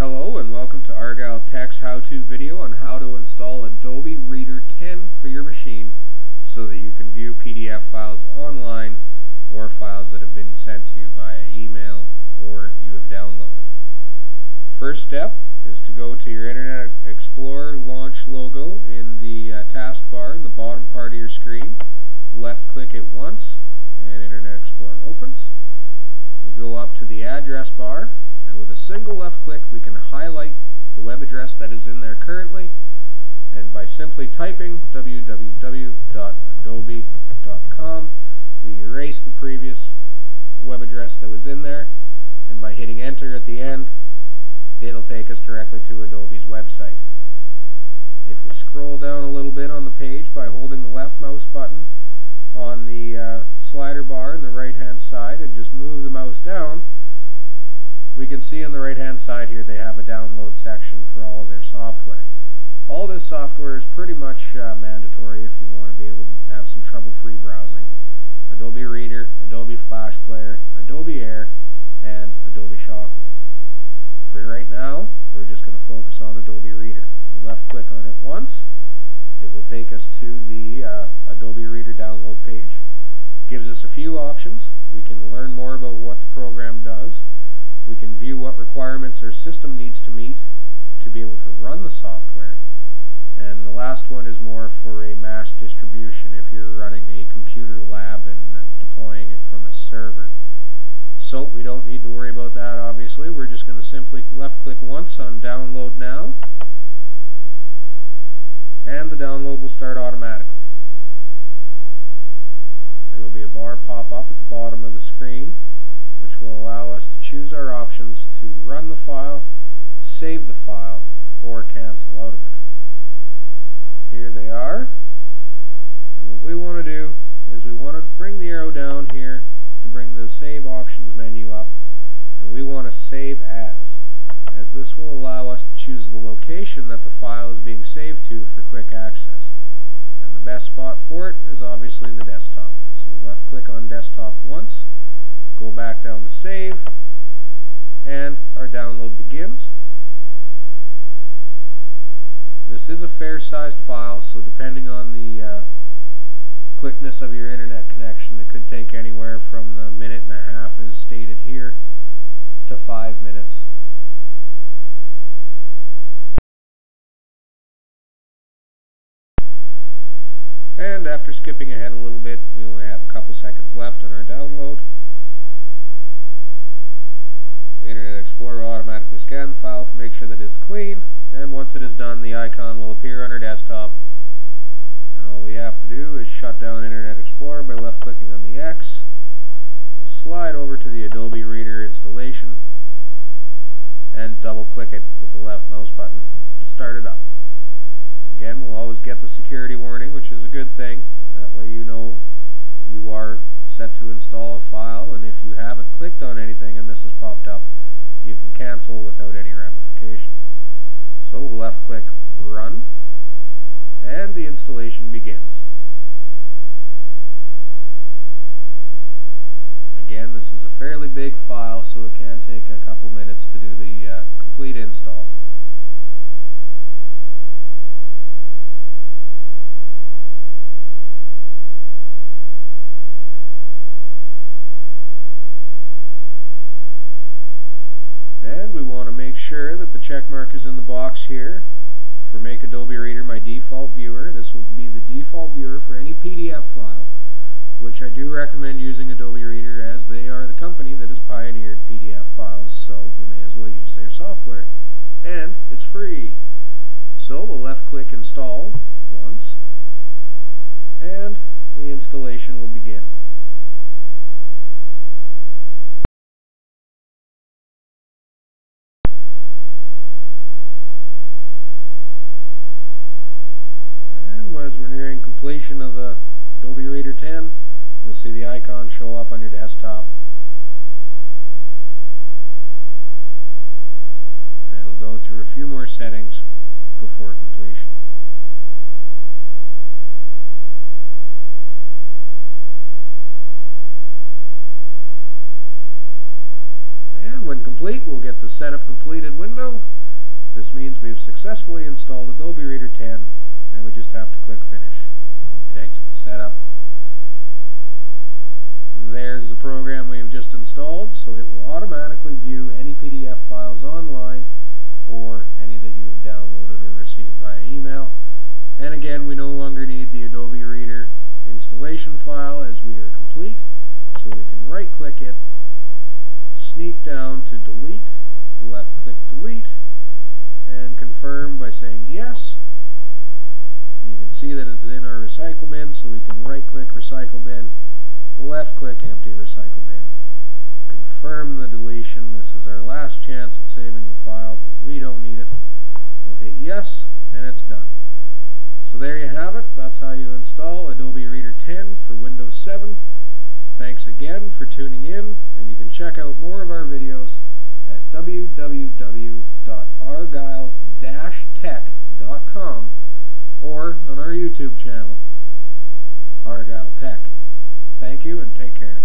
Hello and welcome to Argyle Tech's how-to video on how to install Adobe Reader 10 for your machine so that you can view PDF files online or files that have been sent to you via email or you have downloaded. First step is to go to your Internet Explorer launch logo in the taskbar in the bottom part of your screen. Left click it once and Internet Explorer opens. We go up to the address bar, and with a single left click we can highlight the web address that is in there currently, and by simply typing www.adobe.com we erase the previous web address that was in there, and by hitting enter at the end it'll take us directly to Adobe's website. If we scroll down a little bit on the page by holding the left mouse button on the slider bar in the right hand side and just move the mouse down, we can see on the right hand side here they have a download section for all of their software. All this software is pretty much mandatory if you want to be able to have some trouble-free browsing. Adobe Reader, Adobe Flash Player, Adobe Air, and Adobe Shockwave. For right now, we're just going to focus on Adobe Reader. We left click on it once, it will take us to the Adobe Reader download page. Gives us a few options. We can learn more about what the program does. We can view what requirements our system needs to meet to be able to run the software. And the last one is more for a mass distribution if you're running a computer lab and deploying it from a server. So we don't need to worry about that, obviously. We're just going to simply left click once on download now, and the download will start automatically. There will be a bar pop up at the bottom of the screen which will allow us to choose our options to run the file, save the file, or cancel out of it. Here they are, and what we want to do is we want to bring the arrow down here to bring the save options menu up, and we want to save as this will allow us to choose the location that the file is being saved to for quick access. And the best spot for it is obviously the desktop. So we left click on desktop once, go back down to save, and our download begins. This is a fair-sized file, so depending on the quickness of your internet connection, it could take anywhere from the minute and a half as stated here to 5 minutes. And after skipping ahead a little bit, we only have a couple seconds left on our download. The Internet Explorer will automatically scan the file to make sure that it's clean, and once it is done, the icon will appear on our desktop. And all we have to do is shut down Internet Explorer by left clicking on the X. We'll slide over to the Adobe Reader installation and double click it with the left mouse button to start it up. Again, we'll always get the security warning, which is a good thing. That way you know you are set to install a file, and if you haven't clicked on anything and this has popped up, you can cancel without any ramifications. So we'll left click run, and the installation begins. Again, this is a fairly big file, so it can take a couple minutes to do the complete install. And we want to make sure that the check mark is in the box here for Make Adobe Reader my default viewer. This will be the default viewer for any PDF file, which I do recommend using Adobe Reader as they are the company that has pioneered PDF files, so we may as well use their software. And it's free. So we'll left click install once, and the installation will begin. As we're nearing completion of the Adobe Reader 10, you'll see the icon show up on your desktop. And it'll go through a few more settings before completion. And when When complete, we'll get the Setup Completed window. This means we've successfully installed Adobe Reader 10, and we just have to click Finish. To exit the setup. And there's the program we've just installed, so it will automatically view any PDF files online or any that you have downloaded or received via email. And again, we no longer need the Adobe Reader installation file as we are complete, so we can right-click it, sneak down to Delete, left-click Delete, and confirm by saying yes. You can see that it's in our recycle bin, so we can right-click Recycle Bin, left-click Empty Recycle Bin. Confirm the deletion. This is our last chance at saving the file, but we don't need it. We'll hit yes, and it's done. So there you have it. That's how you install Adobe Reader 10 for Windows 7. Thanks again for tuning in, and you can check out more of our videos at www.argyle-tech.com or on our YouTube channel, Argyle Tech. Thank you and take care.